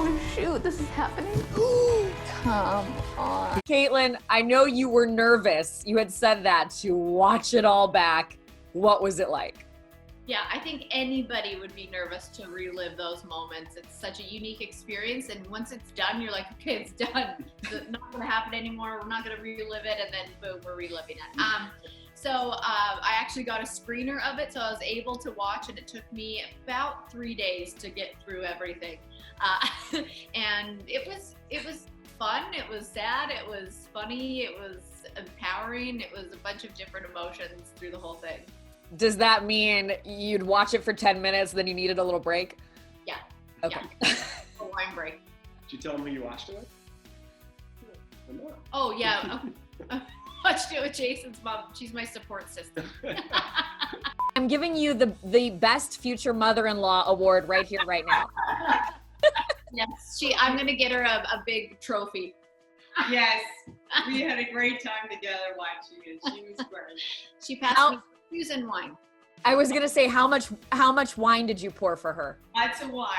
Oh shoot, this is happening. Come on. Kaitlyn, I know you were nervous. You had said that to watch it all back. What was it like? Yeah, I think anybody would be nervous to relive those moments. It's such a unique experience, and once it's done, you're like, okay, it's done. It's not going to happen anymore. We're not going to relive it, and then boom, we're reliving it. So I actually got a screener of it, so I was able to watch, and it took me about 3 days to get through everything. And it was fun. It was sad. It was funny. It was empowering. It was a bunch of different emotions through the whole thing. Does that mean you'd watch it for 10 minutes, then you needed a little break? Yeah. Okay. Yeah. A wine break. Did you tell them who you watched it with? No. Oh, yeah. I watched it with Jason's mom. She's my support system. I'm giving you the best future mother-in-law award right here, right now. Yes, I'm going to get her a big trophy. Yes, we had a great time together watching it. She was great. She passed me shoes and wine. I was gonna say, how much wine did you pour for her? Lots of wine.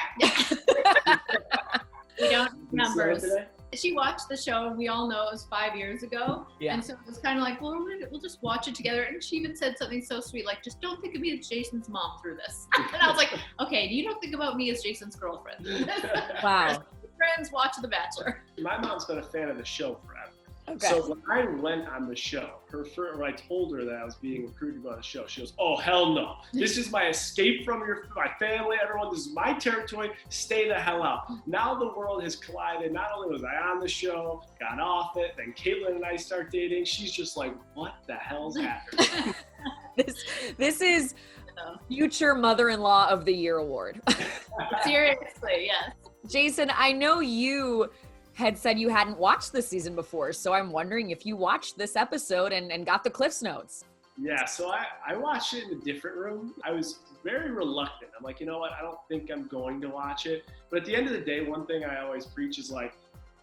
We don't have numbers. She watched the show, and we all know it was 5 years ago. Yeah. And so it was kind of like, well, we'll just watch it together. And she even said something so sweet, like, just don't think of me as Jason's mom through this. And I was like, okay, you don't think about me as Jason's girlfriend. Wow. Friends watch The Bachelor. My mom's been a fan of the show forever. Okay. So when I went on the show, I told her that I was being recruited to go on the show. She goes, "Oh hell no! This is my escape from my family. Everyone, this is my territory. Stay the hell out." Now the world has collided. Not only was I on the show, got off it, then Kaitlyn and I start dating. She's just like, "What the hell's happening?" This is future mother-in-law of the year award. Seriously, yes. Jason, I know you had said you hadn't watched this season before, so I'm wondering if you watched this episode and got the Cliff's Notes. Yeah, so I watched it in a different room. I was very reluctant. I'm like, you know what? I don't think I'm going to watch it. But at the end of the day, one thing I always preach is like,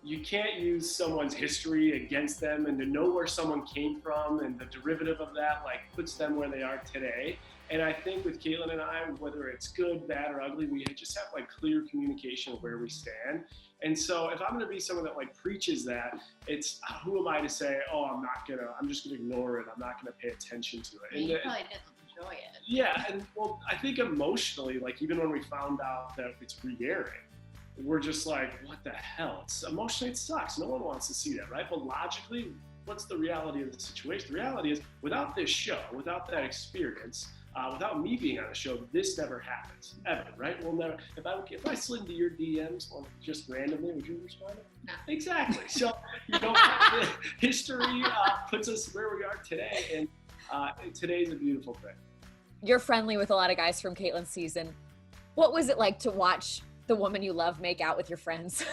you can't use someone's history against them, and to know where someone came from and the derivative of that like puts them where they are today. And I think with Kaitlyn and I, whether it's good, bad, or ugly, we just have like clear communication of where we stand. And so if I'm going to be someone that like preaches that, it's who am I to say, oh, I'm just going to ignore it. I'm not going to pay attention to it. You probably didn't enjoy it. Yeah. And well, I think emotionally, like even when we found out that it's re-airing, we're just like, what the hell? Emotionally, it sucks. No one wants to see that, right? But logically, what's the reality of the situation? The reality is without this show, without that experience, without me being on the show, this never happens, ever, right? We'll never. If I slid into your DMs just randomly, would you respond? No. Exactly. So history puts us where we are today, and today's a beautiful thing. You're friendly with a lot of guys from Kaitlyn's season. What was it like to watch the woman you love make out with your friends?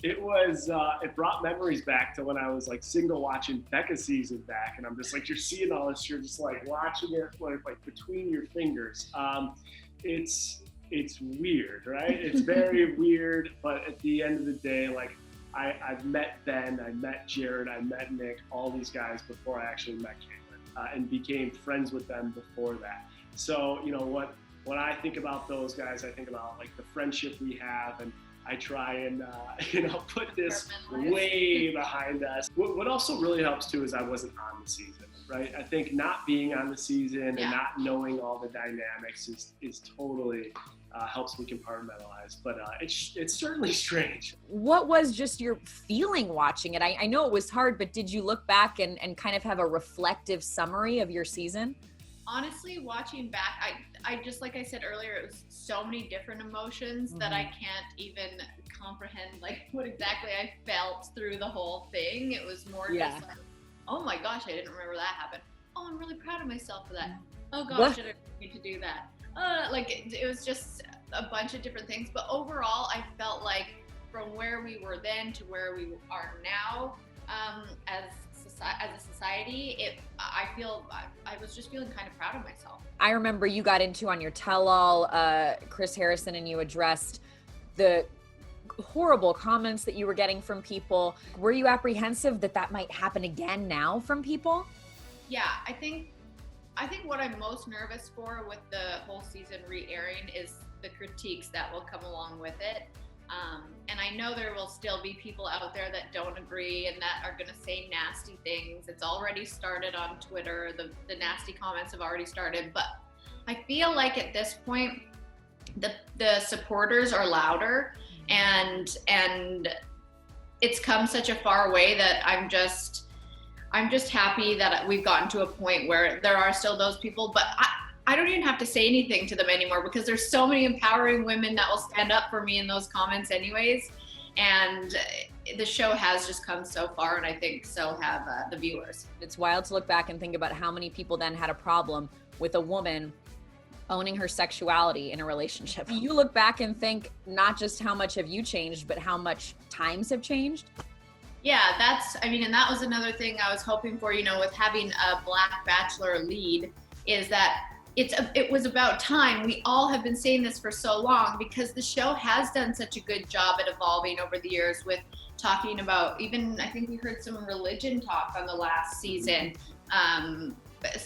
It brought memories back to when I was like single watching Becca's season back, and I'm just like, you're seeing all this, you're just like watching it like between your fingers. It's weird, right? It's very weird, but at the end of the day, like I've met Ben, I met Jared, I met Nick, all these guys before I actually met Kaitlyn, and became friends with them before that. So, you know, when I think about those guys, I think about like the friendship we have, and I try and, put this way behind us. What also really helps too is I wasn't on the season, right? I think not being on the season and not knowing all the dynamics is totally helps me compartmentalize, but it's certainly strange. What was just your feeling watching it? I know it was hard, but did you look back and kind of have a reflective summary of your season? Honestly, watching back, I just, like I said earlier, it was so many different emotions that I can't even comprehend like what exactly I felt through the whole thing. It was more just like, oh my gosh, I didn't remember that happened. Oh, I'm really proud of myself for that. Oh gosh, I didn't need to do that. It was just a bunch of different things. But overall, I felt like from where we were then to where we are now, as a society, I was just feeling kind of proud of myself. I remember you got into on your tell-all, Chris Harrison, and you addressed the horrible comments that you were getting from people. Were you apprehensive that might happen again now from people? Yeah, I think what I'm most nervous for with the whole season re-airing is the critiques that will come along with it. And I know there will still be people out there that don't agree and that are gonna say nasty things. It's already started on Twitter. The nasty comments have already started, but I feel like at this point, the supporters are louder, and it's come such a far way that I'm just happy that we've gotten to a point where there are still those people, but I don't even have to say anything to them anymore because there's so many empowering women that will stand up for me in those comments anyways. And the show has just come so far, and I think so have the viewers. It's wild to look back and think about how many people then had a problem with a woman owning her sexuality in a relationship. You look back and think not just how much have you changed, but how much times have changed. Yeah, and that was another thing I was hoping for, with having a Black Bachelor lead, is that it was about time. We all have been saying this for so long because the show has done such a good job at evolving over the years with talking about, even I think we heard some religion talk on the last season.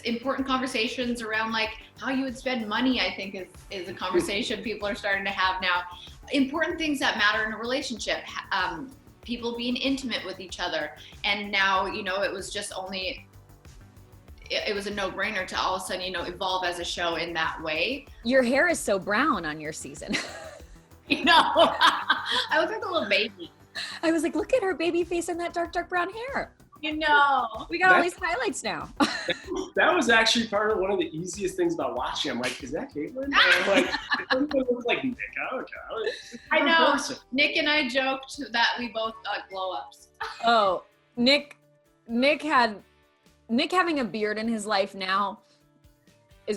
Important conversations around like how you would spend money, I think is a conversation people are starting to have now. Important things that matter in a relationship, people being intimate with each other. And now, it was just it was a no-brainer to all of a sudden, evolve as a show in that way. Your hair is so brown on your season. I look like a little baby. I was like, look at her baby face and that dark brown hair. We got all these highlights now. That was actually one of the easiest things about watching. I'm like, is that Kaitlyn? And I'm like, it doesn't look like Nick. Okay. I know. Nick and I joked that we both got glow-ups. Oh, Nick having a beard in his life now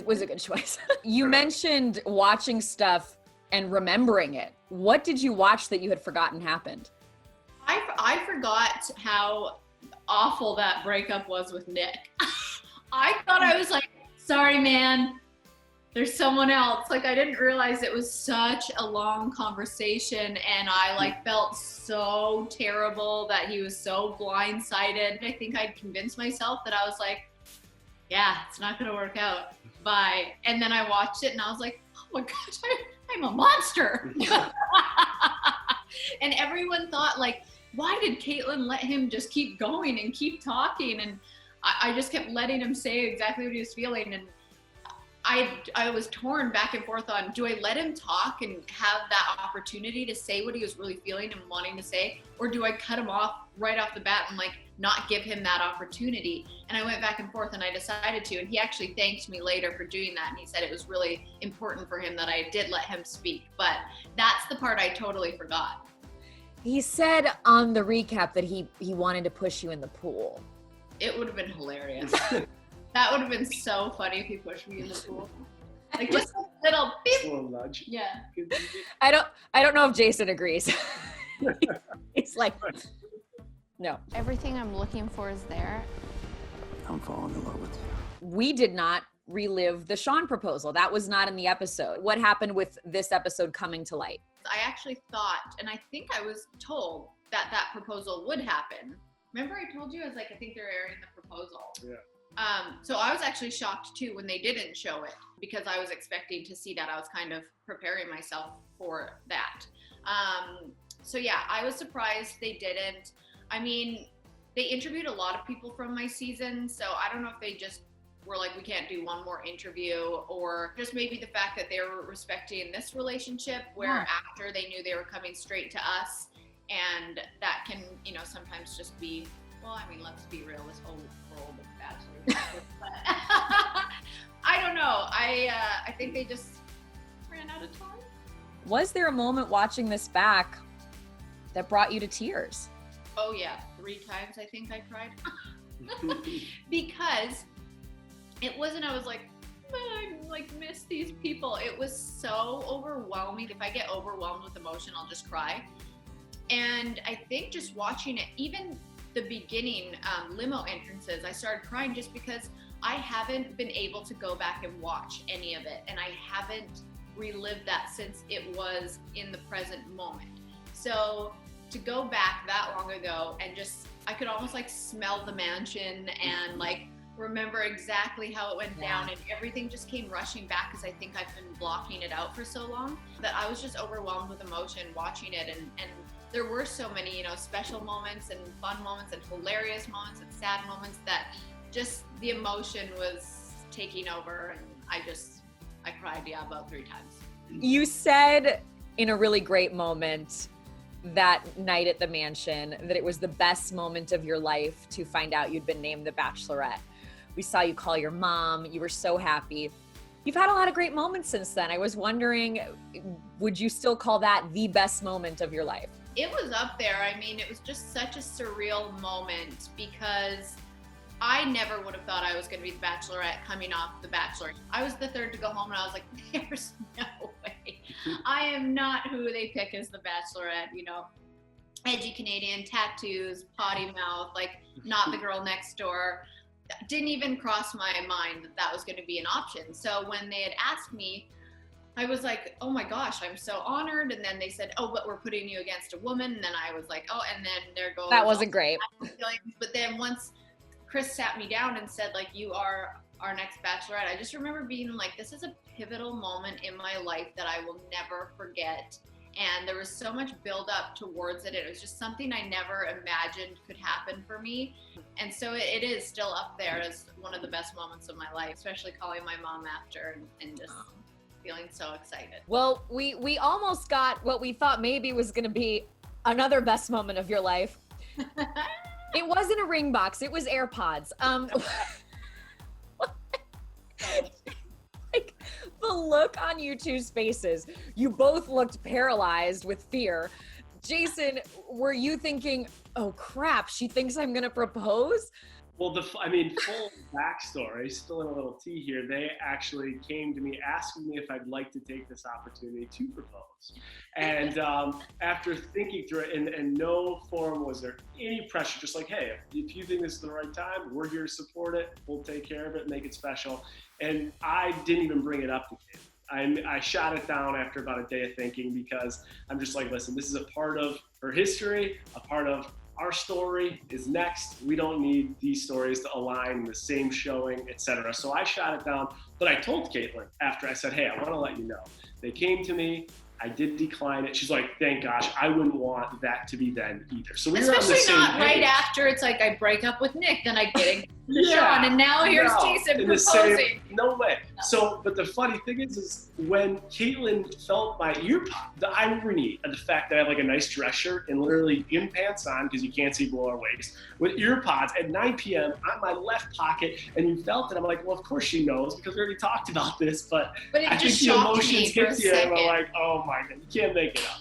was a good choice. You mentioned watching stuff and remembering it. What did you watch that you had forgotten happened? I forgot how awful that breakup was with Nick. I thought I was like, sorry, man, there's someone else. Like, I didn't realize it was such a long conversation, and I felt so terrible that he was so blindsided. I think I'd convinced myself that I was like, yeah, it's not gonna work out. Bye. And then I watched it and I was like, oh my gosh, I'm a monster. And everyone thought like, why did Kaitlyn let him just keep going and keep talking? And I just kept letting him say exactly what he was feeling. And I was torn back and forth on, do I let him talk and have that opportunity to say what he was really feeling and wanting to say? Or do I cut him off right off the bat and not give him that opportunity? And I went back and forth and I decided to. And he actually thanked me later for doing that. And he said it was really important for him that I did let him speak. But that's the part I totally forgot. He said on the recap that he wanted to push you in the pool. It would have been hilarious. That would have been so funny if he pushed me in the pool. Like just a little beep. A little nudge. Yeah. I don't know if Jason agrees. He's like, no. Everything I'm looking for is there. I'm falling in love with you. We did not relive the Shawn proposal. That was not in the episode. What happened with this episode coming to light? I actually thought, and I think I was told that proposal would happen. Remember I told you, I was like, I think they're airing the proposal. Yeah. So I was actually shocked too when they didn't show it because I was expecting to see that. I was kind of preparing myself for that. So yeah, I was surprised they didn't. I mean, they interviewed a lot of people from my season, so I don't know if they just were like, we can't do one more interview, or just maybe the fact that they were respecting this relationship where after they knew they were coming straight to us, and that can, sometimes just be, well, I mean, let's be real, this whole world of Bachelor. I don't know. I think they just ran out of time. Was there a moment watching this back that brought you to tears? Oh yeah, 3 times I think I cried. Because it wasn't, I was like, I miss these people. It was so overwhelming. If I get overwhelmed with emotion, I'll just cry. And I think just watching it, even the beginning limo entrances, I started crying just because I haven't been able to go back and watch any of it. And I haven't relived that since it was in the present moment. So to go back that long ago and just, I could almost smell the mansion and remember exactly how it went down, and everything just came rushing back because I think I've been blocking it out for so long that I was just overwhelmed with emotion watching it. And there were so many, you know, special moments and fun moments and hilarious moments and sad moments that just the emotion was taking over, and I cried, about 3 times. You said in a really great moment that night at the mansion that it was the best moment of your life to find out you'd been named the Bachelorette. We saw you call your mom. You were so happy. You've had a lot of great moments since then. I was wondering, would you still call that the best moment of your life? It was up there. I mean, it was just such a surreal moment because I never would have thought I was going to be the Bachelorette coming off The Bachelor. I was the third to go home, and I was like, there's no way. I am not who they pick as the Bachelorette, you know. Edgy Canadian, tattoos, potty mouth, like not the girl next door. Didn't even cross my mind that that was going to be an option. So when they had asked me, I was like, oh my gosh, I'm so honored. And then they said, oh, but we're putting you against a woman. And then I was like, oh, and then there goes. That wasn't great. But then once Chris sat me down and said, like, you are our next Bachelorette, I just remember being like, this is a pivotal moment in my life that I will never forget. And there was so much build up towards it. It was just something I never imagined could happen for me. And so it is still up there as one of the best moments of my life, especially calling my mom after and just feeling so excited. Well, we almost got what we thought maybe was going to be another best moment of your life. It wasn't a ring box. It was AirPods. Like the look on you two's faces, you both looked paralyzed with fear. Jason, were you thinking, oh crap, she thinks I'm gonna propose? Well, full backstory, still in a little tea here, they actually came to me asking me if I'd like to take this opportunity to propose. And after thinking through it, in no form was there any pressure, just like, hey, if you think this is the right time, we're here to support it, we'll take care of it, make it special. And I didn't even bring it up to Kate. I shot it down after about a day of thinking because I'm just like, listen, this is a part of her history, a part of our story is next. We don't need these stories to align, the same showing, etc. So I shot it down, but I told Kaitlyn after, I said, hey, I want to let you know. They came to me, I did decline it. She's like, thank gosh, I wouldn't want that to be then either. So we were on the same Especially not page. right after it's like I break up with Nick, then I get Shawn, and now here's Jason proposing. No way. So, but the funny thing is when Kaitlyn felt my ear pop, the irony of the fact that I have like a nice dress shirt and literally gym pants on because you can't see below our waist with ear pods at 9 p.m. on my left pocket, and you felt it. I'm like, well, of course she knows because we already talked about this, but it I think just the shocked emotions me for a hit you and second. we're like, oh my God, you can't make it up.